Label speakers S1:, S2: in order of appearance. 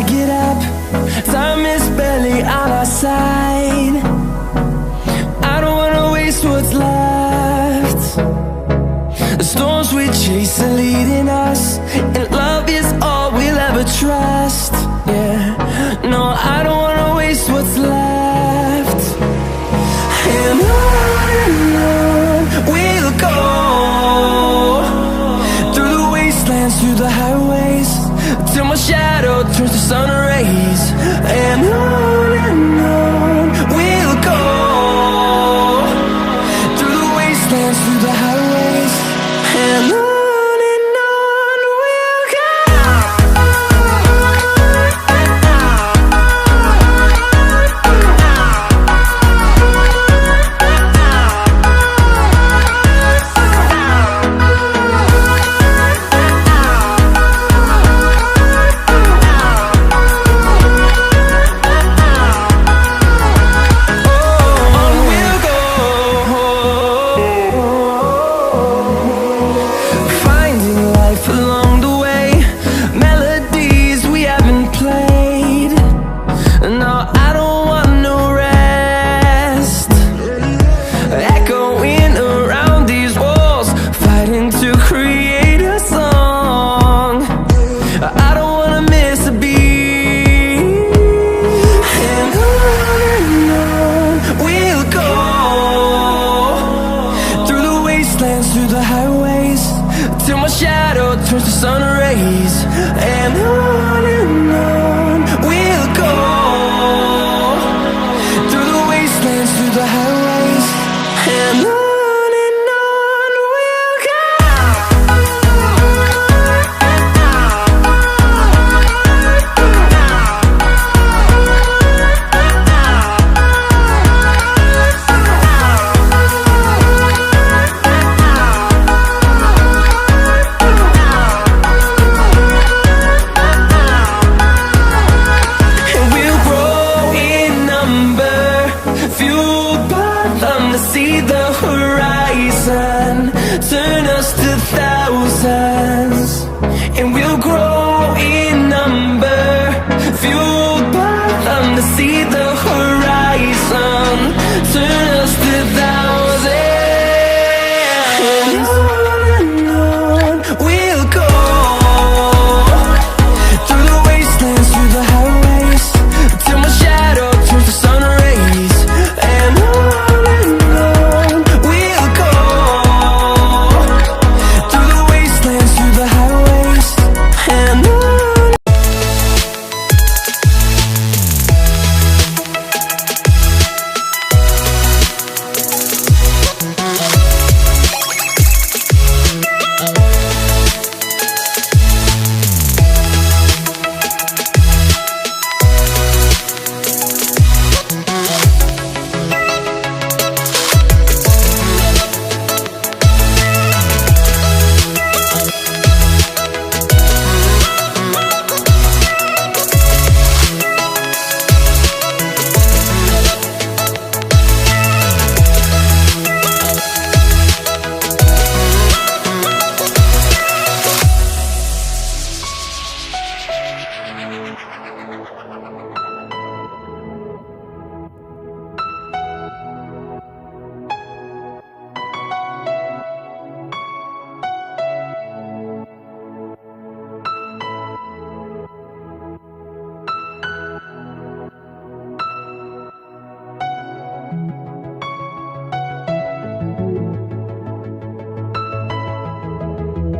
S1: I get up, time is barely on our side. I don't wanna waste what's left. The storms we chase are leading us, and love is all we'll ever trust. Yeah, no, I don't wanna waste what's left. And on we'll go, through the wastelands, through the highways, till my shadow turns to sun rays. And on we'll go, through the wastelands, through the highways, and on. Through the highways, till my shadow turns to sun rays. And on we'll go, through the wastelands, through the highways, and on. See the horizon, turn us to thousands, and we'll grow in number, fueled by them to see the